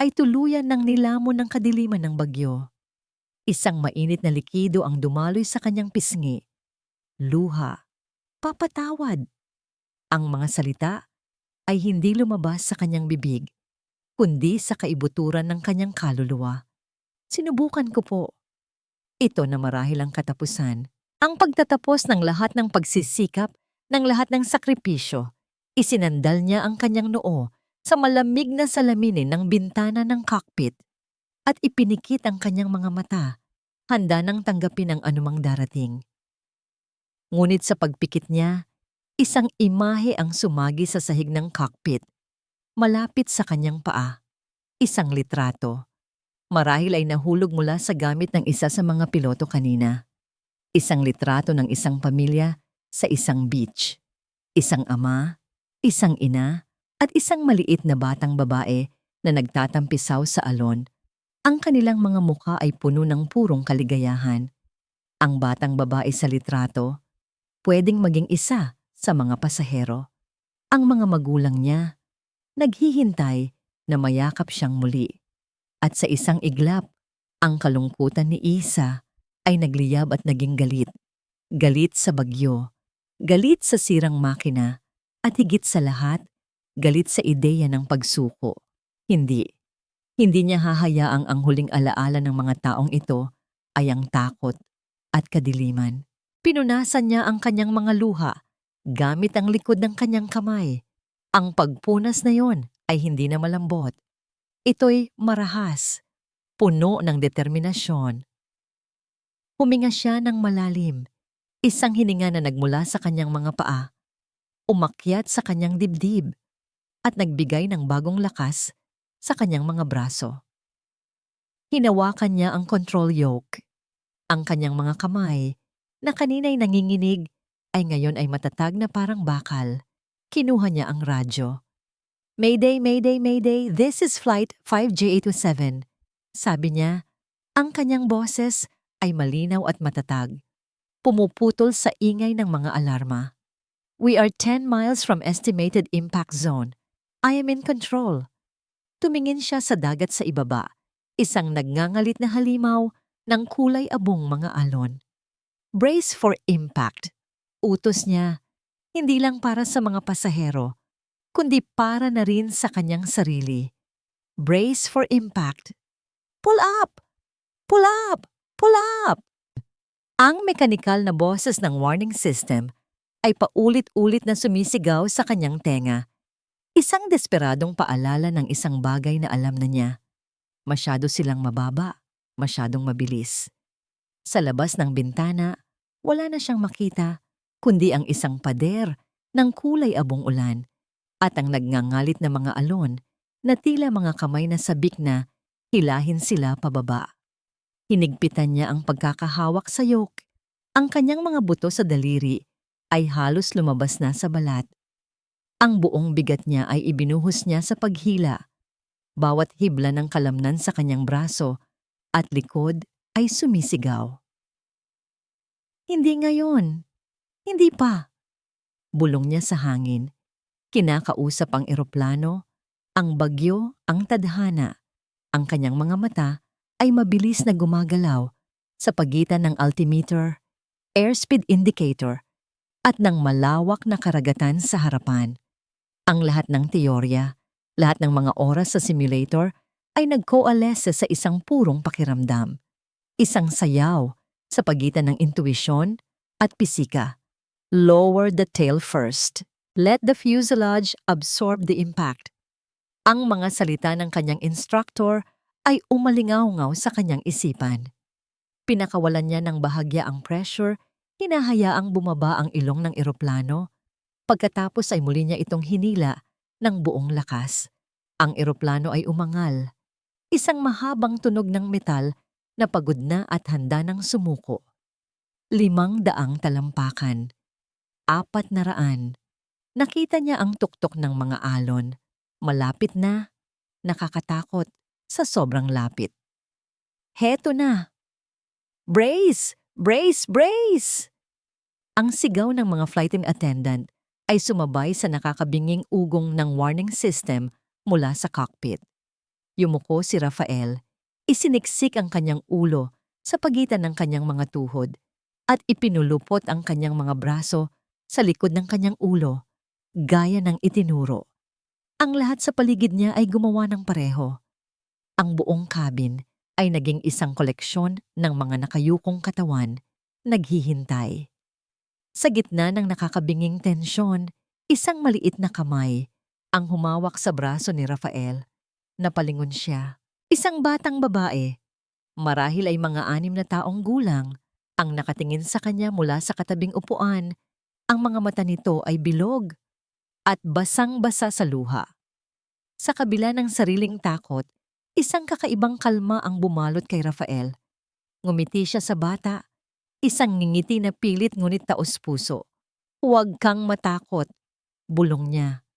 ay tuluyan ng nilamon ng kadiliman ng bagyo. Isang mainit na likido ang dumaloy sa kanyang pisngi. Luha. Papatawad. Ang mga salita ay hindi lumabas sa kanyang bibig, kundi sa kaibuturan ng kanyang kaluluwa. Sinubukan ko po. Ito na marahil ang katapusan. Ang pagtatapos ng lahat ng pagsisikap, ng lahat ng sakripisyo. Isinandal niya ang kanyang noo sa malamig na salaminin ng bintana ng cockpit at ipinikit ang kanyang mga mata, handa nang tanggapin ang anumang darating. Ngunit sa pagpikit niya, isang imahe ang sumagi sa sahig ng cockpit, malapit sa kanyang paa. Isang litrato. Marahil ay nahulog mula sa gamit ng isa sa mga piloto kanina. Isang litrato ng isang pamilya sa isang beach. Isang ama, isang ina, at isang maliit na batang babae na nagtatampisaw sa alon. Ang kanilang mga mukha ay puno ng purong kaligayahan. Ang batang babae sa litrato, pwedeng maging isa sa mga pasahero. Ang mga magulang niya, naghihintay na mayakap siyang muli. At sa isang iglap, ang kalungkutan ni Isa ay nagliyab at naging galit. Galit sa bagyo, galit sa sirang makina, at higit sa lahat, galit sa ideya ng pagsuko. Hindi niya hahayaang ang huling alaala ng mga taong ito ay ang takot at kadiliman. Pinunasan niya ang kanyang mga luha gamit ang likod ng kanyang kamay. Ang pagpunas na yon ay hindi na malambot. Ito'y marahas, puno ng determinasyon. Huminga siya ng malalim, isang hininga na nagmula sa kanyang mga paa, umakyat sa kanyang dibdib, at nagbigay ng bagong lakas sa kanyang mga braso. Hinawakan niya ang control yoke. Ang kanyang mga kamay na kanina'y nanginginig ay ngayon ay matatag na parang bakal. Kinuha niya ang radyo. Mayday, Mayday, Mayday, this is Flight 5J827. Sabi niya, ang kanyang boses ay malinaw at matatag. Pumuputol sa ingay ng mga alarma. We are 10 miles from estimated impact zone. I am in control. Tumingin siya sa dagat sa ibaba, isang nagngangalit na halimaw ng kulay abong mga alon. Brace for impact. Utos niya, hindi lang para sa mga pasahero, kundi para na rin sa kanyang sarili. Brace for impact. Pull up! Pull up! Pull up! Ang mekanikal na boses ng warning system ay paulit-ulit na sumisigaw sa kanyang tenga. Isang desperadong paalala ng isang bagay na alam na niya. Masyado silang mababa, masyadong mabilis. Sa labas ng bintana, wala na siyang makita, kundi ang isang pader ng kulay abong ulan at ang nagngangalit na mga alon na tila mga kamay na sabik na hilahin sila pababa. Hinigpitan niya ang pagkakahawak sa yoke. Ang kanyang mga buto sa daliri ay halos lumabas na sa balat. Ang buong bigat niya ay ibinuhos niya sa paghila. Bawat hibla ng kalamnan sa kanyang braso at likod ay sumisigaw. Hindi ngayon. Hindi pa. Bulong niya sa hangin. Kinakausap ang eroplano, ang bagyo, ang tadhana. Ang kanyang mga mata ay mabilis na gumagalaw sa pagitan ng altimeter, airspeed indicator, at ng malawak na karagatan sa harapan. Ang lahat ng teorya, lahat ng mga oras sa simulator ay nagkoalesce sa isang purong pakiramdam. Isang sayaw sa pagitan ng intuisyon at pisika. Lower the tail first. Let the fuselage absorb the impact. Ang mga salita ng kanyang instructor ay umalingaw-ngaw sa kanyang isipan. Pinakawalan niya ng bahagya ang pressure, hinahayaang bumaba ang ilong ng eroplano. Pagkatapos ay muli niya itong hinila ng buong lakas. Ang eroplano ay umangal. Isang mahabang tunog ng metal na pagod na at handa ng sumuko. 500 talampakan. 400. Nakita niya ang tuktok ng mga alon. Malapit na. Nakakatakot sa sobrang lapit. Heto na! Brace! Brace! Brace! Ang sigaw ng mga flight attendant ay sumabay sa nakakabinging ugong ng warning system mula sa cockpit. Yumuko si Rafael, isiniksik ang kanyang ulo sa pagitan ng kanyang mga tuhod at ipinulupot ang kanyang mga braso sa likod ng kanyang ulo, gaya ng itinuro. Ang lahat sa paligid niya ay gumawa ng pareho. Ang buong cabin ay naging isang koleksyon ng mga nakayukong katawan, naghihintay. Sa gitna ng nakakabinging tensyon, isang maliit na kamay ang humawak sa braso ni Rafael. Napalingon siya. Isang batang babae, marahil ay mga 6 na taong gulang, ang nakatingin sa kanya mula sa katabing upuan. Ang mga mata nito ay bilog at basang-basa sa luha. Sa kabila ng sariling takot, isang kakaibang kalma ang bumalot kay Rafael. Ngumiti siya sa bata, isang ngingiti na pilit ngunit taos-puso. Huwag kang matakot, bulong niya.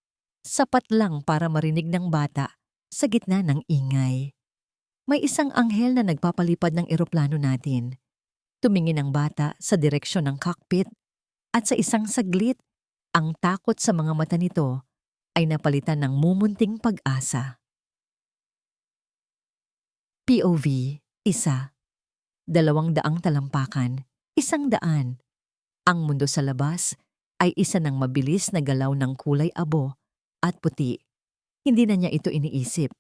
Sapat lang para marinig ng bata sa gitna ng ingay. May isang anghel na nagpapalipad ng eroplano natin. Tumingin ang bata sa direksyon ng cockpit at sa isang saglit, ang takot sa mga mata nito ay napalitan ng mumunting pag-asa. POV, 1. 200 talampakan, 100. Ang mundo sa labas ay isa ng mabilis na galaw ng kulay abo at puti. Hindi na niya ito iniisip.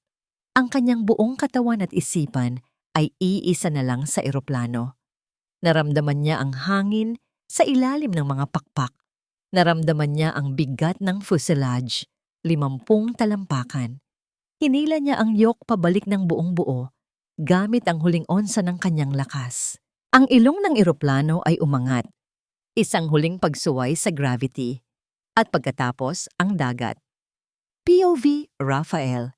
Ang kanyang buong katawan at isipan ay iisa na lang sa eroplano. Naramdaman niya ang hangin sa ilalim ng mga pakpak. Naramdaman niya ang bigat ng fuselage, 50 talampakan. Hinila niya ang yoke pabalik ng buong buo, gamit ang huling onsa ng kanyang lakas. Ang ilong ng eroplano ay umangat, isang huling pagsuway sa gravity, at pagkatapos ang dagat. POV, Rafael.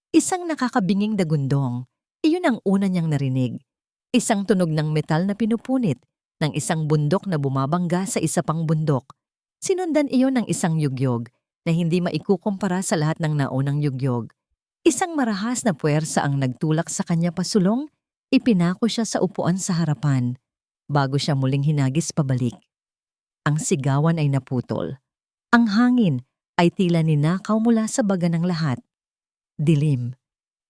Isang nakakabinging dagundong, iyon ang una niyang narinig. Isang tunog ng metal na pinupunit, ng isang bundok na bumabangga sa isa pang bundok. Sinundan iyon ng isang yugyog na hindi maikukumpara sa lahat ng naunang yugyog. Isang marahas na puwersa ang nagtulak sa kanya pasulong, ipinako siya sa upuan sa harapan, bago siya muling hinagis pabalik. Ang sigawan ay naputol. Ang hangin ay tila ninakaw mula sa baga ng lahat. Dilim.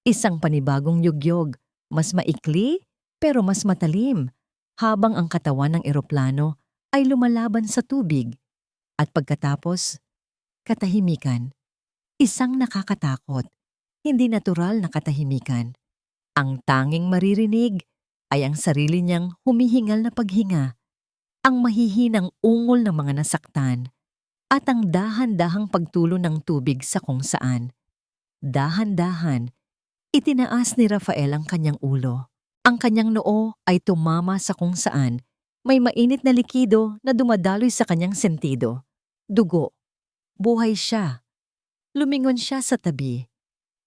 Isang panibagong yugyog, mas maikli pero mas matalim, habang ang katawan ng eroplano ay lumalaban sa tubig. At pagkatapos, katahimikan. Isang nakakatakot, hindi natural na katahimikan. Ang tanging maririnig ay ang sarili niyang humihingal na paghinga, ang mahihinang ungol ng mga nasaktan, at ang dahan-dahang pagtulo ng tubig sa kung saan. Dahan-dahan, itinaas ni Rafael ang kanyang ulo. Ang kanyang noo ay tumama sa kung saan may mainit na likido na dumadaloy sa kanyang sentido. Dugo. Buhay siya. Lumingon siya sa tabi.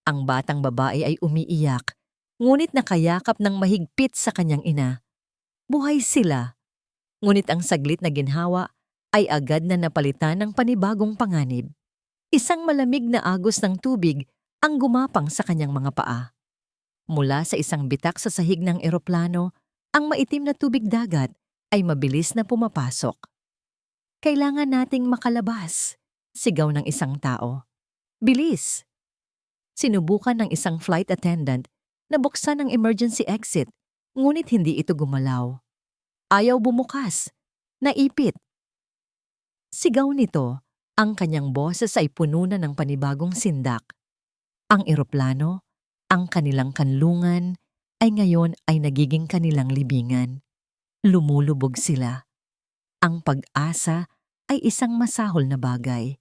Ang batang babae ay umiiyak, ngunit nakayakap ng mahigpit sa kanyang ina. Buhay sila. Ngunit ang saglit na ginhawa ay agad na napalitan ng panibagong panganib. Isang malamig na agos ng tubig ang gumapang sa kanyang mga paa. Mula sa isang bitak sa sahig ng eroplano, ang maitim na tubig dagat ay mabilis na pumapasok. Kailangan nating makalabas, sigaw ng isang tao. Bilis! Sinubukan ng isang flight attendant na buksan ang emergency exit, ngunit hindi ito gumalaw. Ayaw bumukas. Naipit. Sigaw nito, ang kanyang boses ay puno na ng panibagong sindak. Ang eroplano, ang kanilang kanlungan, ay ngayon ay nagiging kanilang libingan. Lumulubog sila. Ang pag-asa ay isang masahol na bagay.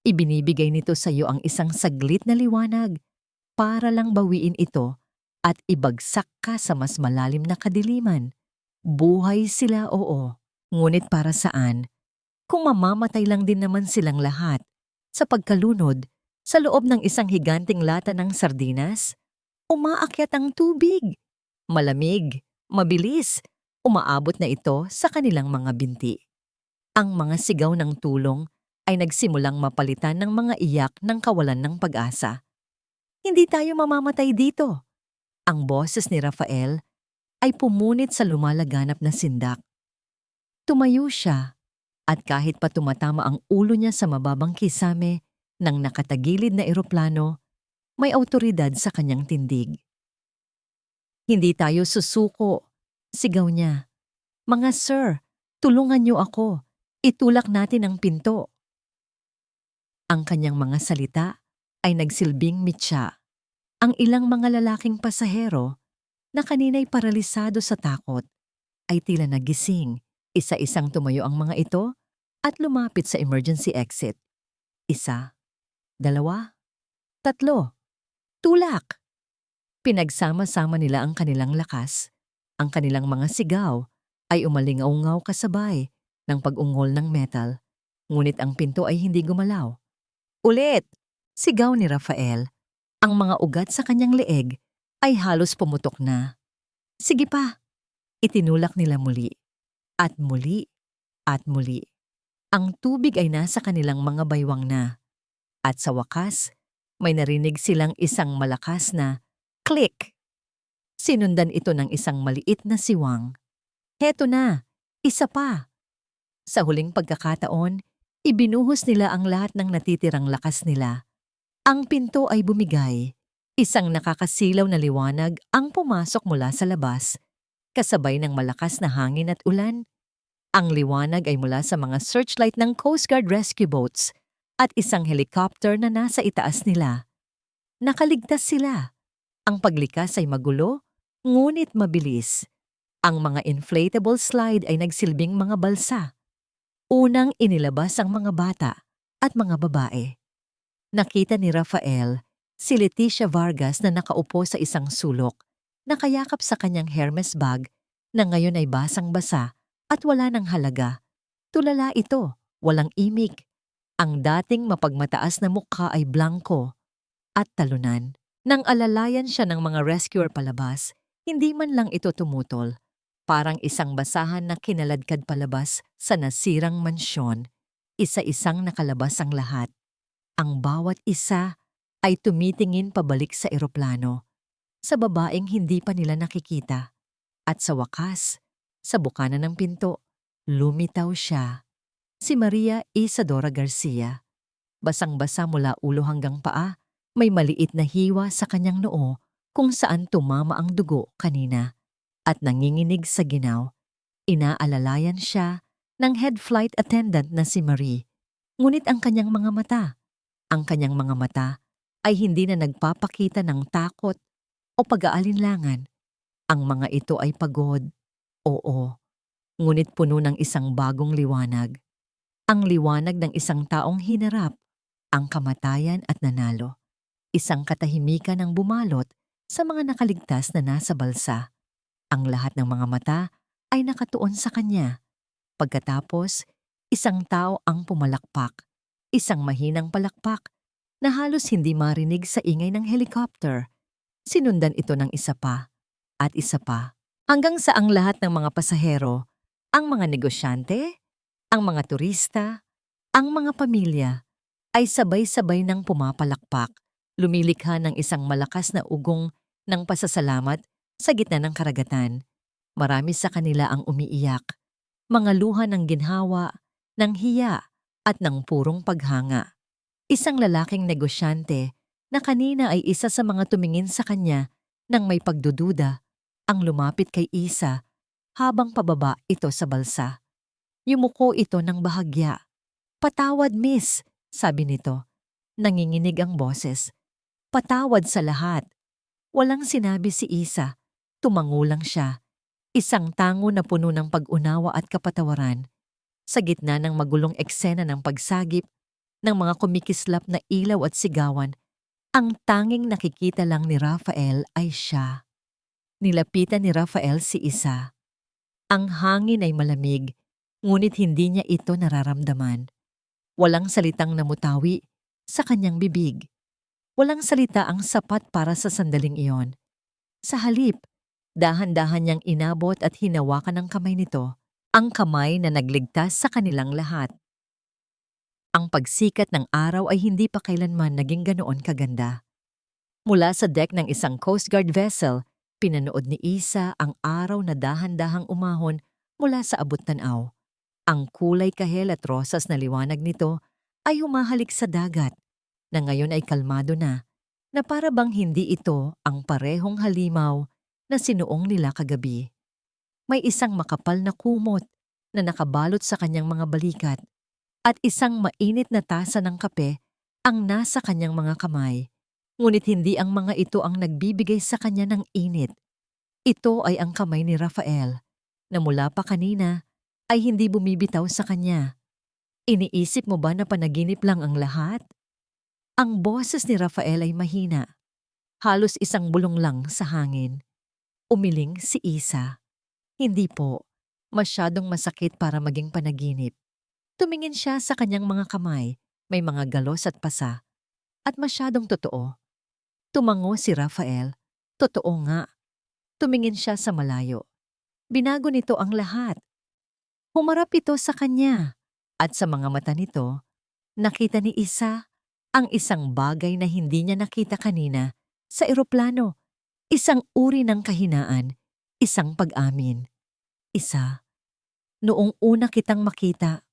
Ibinibigay nito sa iyo ang isang saglit na liwanag para lang bawiin ito at ibagsak ka sa mas malalim na kadiliman. Buhay sila, oo. Ngunit para saan? Kung mamamatay lang din naman silang lahat sa pagkalunod sa loob ng isang higanting lata ng sardinas, umaakyat ang tubig. Malamig, mabilis, umaabot na ito sa kanilang mga binti. Ang mga sigaw ng tulong ay nagsimulang mapalitan ng mga iyak ng kawalan ng pag-asa. Hindi tayo mamamatay dito. Ang boses ni Rafael ay pumunit sa lumalaganap na sindak. Tumayo siya at kahit pa tumatama ang ulo niya sa mababang kisame ng nakatagilid na eroplano, may awtoridad sa kanyang tindig. Hindi tayo susuko, sigaw niya. Mga sir, tulungan niyo ako. Itulak natin ang pinto. Ang kanyang mga salita ay nagsilbing mitya. Ang ilang mga lalaking pasahero na kanina'y paralisado sa takot ay tila nagising. Isa-isang tumayo ang mga ito at lumapit sa emergency exit. Isa, dalawa, tatlo. Tulak! Pinagsama-sama nila ang kanilang lakas. Ang kanilang mga sigaw ay umalingaw-ngaw kasabay ng pag-ungol ng metal. Ngunit ang pinto ay hindi gumalaw. Ulit! Sigaw ni Rafael. Ang mga ugat sa kanyang leeg ay halos pumutok na. Sige pa! Itinulak nila muli. At muli. At muli. Ang tubig ay nasa kanilang mga baywang na. At sa wakas, may narinig silang isang malakas na click. Sinundan ito ng isang maliit na siwang. Heto na! Isa pa! Sa huling pagkakataon, ibinuhos nila ang lahat ng natitirang lakas nila. Ang pinto ay bumigay. Isang nakakasilaw na liwanag ang pumasok mula sa labas, kasabay ng malakas na hangin at ulan. Ang liwanag ay mula sa mga searchlight ng Coast Guard rescue boats at isang helicopter na nasa itaas nila. Nakaligtas sila. Ang paglikas ay magulo, ngunit mabilis. Ang mga inflatable slide ay nagsilbing mga balsa. Unang inilabas ang mga bata at mga babae. Nakita ni Rafael si Leticia Vargas na nakaupo sa isang sulok, nakayakap sa kanyang Hermes bag na ngayon ay basang-basa at wala ng halaga. Tulala ito, walang imik. Ang dating mapagmataas na mukha ay blanko at talunan. Nang alalayan siya ng mga rescuer palabas, hindi man lang ito tumutol. Parang isang basahan na kinaladkad palabas sa nasirang mansyon, isa-isang nakalabas ang lahat. Ang bawat isa ay tumitingin pabalik sa eroplano, sa babaeng hindi pa nila nakikita. At sa wakas, sa bukana ng pinto, lumitaw siya. Si Maria Isadora Garcia. Basang-basa mula ulo hanggang paa, may maliit na hiwa sa kanyang noo kung saan tumama ang dugo kanina. At nanginginig sa ginaw, inaalalayan siya ng head flight attendant na si Marie. Ngunit ang kanyang mga mata ay hindi na nagpapakita ng takot o pag-aalinlangan. Ang mga ito ay pagod, oo, ngunit puno ng isang bagong liwanag. Ang liwanag ng isang taong hinarap ang kamatayan at nanalo. Isang katahimikan ang bumalot sa mga nakaligtas na nasa balsa. Ang lahat ng mga mata ay nakatuon sa kanya. Pagkatapos, isang tao ang pumalakpak. Isang mahinang palakpak na halos hindi marinig sa ingay ng helicopter. Sinundan ito ng isa pa at isa pa. Hanggang sa ang lahat ng mga pasahero, ang mga negosyante, ang mga turista, ang mga pamilya, ay sabay-sabay ng pumapalakpak, lumilikha ng isang malakas na ugong ng pasasalamat sa gitna ng karagatan. Marami sa kanila ang umiiyak, mga luha ng ginhawa, ng hiya at ng purong paghanga. Isang lalaking negosyante na kanina ay isa sa mga tumingin sa kanya nang may pagdududa, ang lumapit kay Isa habang pababa ito sa balsa. Yumuko ito ng bahagya. "Patawad, miss," sabi nito. Nanginginig ang boses. "Patawad sa lahat." Walang sinabi si Isa. Tumango lang siya. Isang tango na puno ng pag-unawa at kapatawaran. Sa gitna ng magulong eksena ng pagsagip, ng mga kumikislap na ilaw at sigawan, ang tanging nakikita lang ni Rafael ay siya. Nilapitan ni Rafael si Isa. Ang hangin ay malamig, ngunit hindi niya ito nararamdaman. Walang salitang namutawi sa kanyang bibig. Walang salita ang sapat para sa sandaling iyon. Sa halip, dahan-dahan niyang inabot at hinawakan ng kamay nito, ang kamay na nagligtas sa kanilang lahat. Ang pagsikat ng araw ay hindi pa kailanman naging ganoon kaganda. Mula sa deck ng isang Coast Guard vessel, pinanood ni Isa ang araw na dahan-dahang umahon mula sa abot-tanaw. Ang kulay kahel at rosas na liwanag nito ay humahalik sa dagat, na ngayon ay kalmado na para bang hindi ito ang parehong halimaw na sinuong nila kagabi. May isang makapal na kumot na nakabalot sa kanyang mga balikat at isang mainit na tasa ng kape ang nasa kanyang mga kamay. Ngunit hindi ang mga ito ang nagbibigay sa kanya ng init. Ito ay ang kamay ni Rafael, na mula pa kanina ay hindi bumibitaw sa kanya. Iniisip mo ba na panaginip lang ang lahat? Ang boses ni Rafael ay mahina. Halos isang bulong lang sa hangin. Umiling si Isa. Hindi po. Masyadong masakit para maging panaginip. Tumingin siya sa kanyang mga kamay, may mga galos at pasa. At masyadong totoo. Tumango si Rafael. Totoo nga. Tumingin siya sa malayo. Binago nito ang lahat. Humarap ito sa kanya. At sa mga mata nito, nakita ni Isa ang isang bagay na hindi niya nakita kanina sa eroplano. Isang uri ng kahinaan, isang pag-amin. Isa, noong una kitang makita.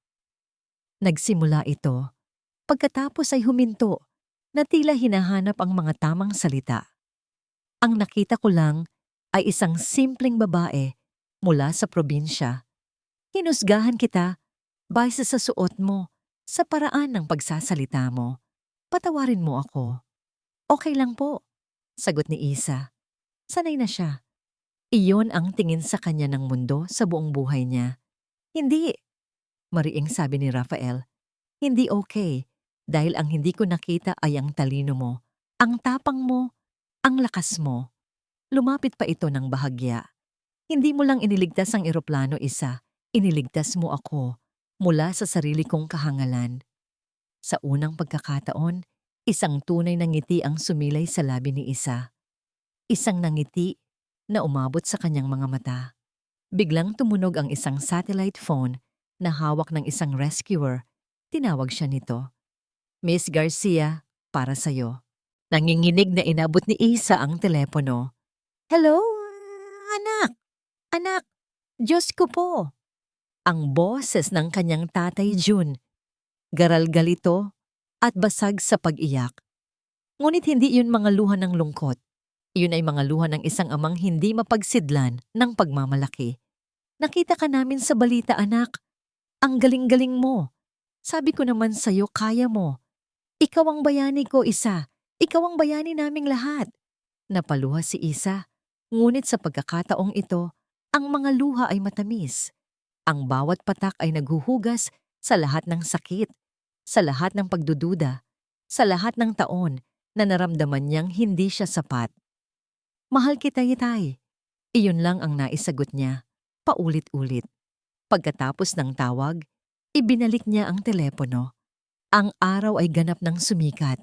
Nagsimula ito. Pagkatapos ay huminto na tila hinahanap ang mga tamang salita. Ang nakita ko lang ay isang simpleng babae mula sa probinsya. Hinusgahan kita base sa suot mo, sa paraan ng pagsasalita mo. Patawarin mo ako. Okay lang po, sagot ni Isa. Sanay na siya. Iyon ang tingin sa kanya ng mundo sa buong buhay niya. Hindi, mariing sabi ni Rafael. Hindi okay, dahil ang hindi ko nakita ay ang talino mo, ang tapang mo, ang lakas mo. Lumapit pa ito ng bahagya. Hindi mo lang iniligtas ang eroplano, Isa. Iniligtas mo ako mula sa sarili kong kahangalan. Sa unang pagkakataon, isang tunay na ngiti ang sumilay sa labi ni Isa. Isang nangiti na umabot sa kanyang mga mata. Biglang tumunog ang isang satellite phone na hawak ng isang rescuer. Tinawag siya nito. Miss Garcia, para sa'yo. Nanginginig na inabot ni Isa ang telepono. Hello, anak! Anak! Diyos ko po! Ang boses ng kanyang tatay June. Garal-galito at basag sa pag-iyak. Ngunit hindi yun mga luha ng lungkot. Iyon ay mga luha ng isang amang hindi mapagsidlan ng pagmamalaki. Nakita ka namin sa balita, anak. Ang galing-galing mo. Sabi ko naman sa'yo, kaya mo. Ikaw ang bayani ko, Isa. Ikaw ang bayani naming lahat. Napaluha si Isa. Ngunit sa pagkakataong ito, ang mga luha ay matamis. Ang bawat patak ay naghuhugas sa lahat ng sakit, sa lahat ng pagdududa, sa lahat ng taon na naramdaman niyang hindi siya sapat. Mahal kita, Itay. Iyon lang ang naisagot niya, paulit-ulit. Pagkatapos ng tawag, ibinalik niya ang telepono. Ang araw ay ganap ng sumikat.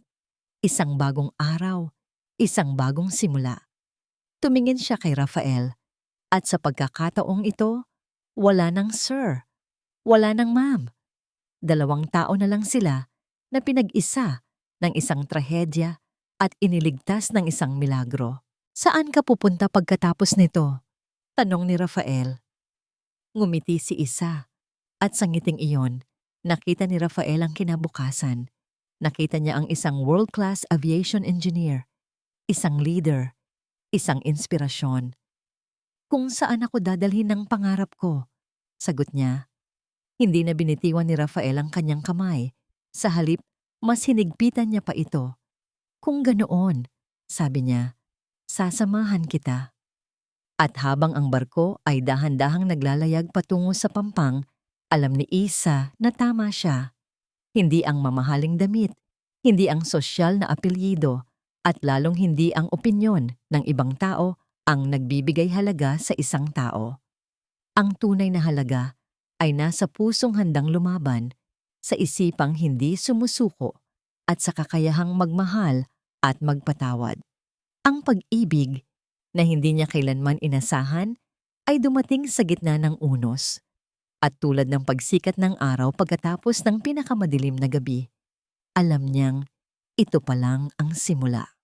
Isang bagong araw, isang bagong simula. Tumingin siya kay Rafael at sa pagkakataong ito, wala nang sir, wala nang ma'am. Dalawang tao na lang sila na pinag-isa ng isang trahedya at iniligtas ng isang milagro. Saan ka pupunta pagkatapos nito? Tanong ni Rafael. Ngumiti si Isa at sa ngiting iyon, nakita ni Rafael ang kinabukasan. Nakita niya ang isang world-class aviation engineer, isang leader, isang inspirasyon. Kung saan ako dadalhin ng pangarap ko, sagot niya. Hindi na binitiwan ni Rafael ang kanyang kamay. Sa halip, mas hinigpitan niya pa ito. Kung ganoon, sabi niya, sasamahan kita. At habang ang barko ay dahan-dahang naglalayag patungo sa Pampang, alam ni Isa na tama siya. Hindi ang mamahaling damit, hindi ang sosyal na apelyido, at lalong hindi ang opinyon ng ibang tao ang nagbibigay halaga sa isang tao. Ang tunay na halaga ay nasa pusong handang lumaban, sa isipang hindi sumusuko, at sa kakayahang magmahal at magpatawad. Ang pag-ibig na hindi niya kailanman inasahan ay dumating sa gitna ng unos. At tulad ng pagsikat ng araw pagkatapos ng pinakamadilim na gabi, alam niyang ito pa lang ang simula.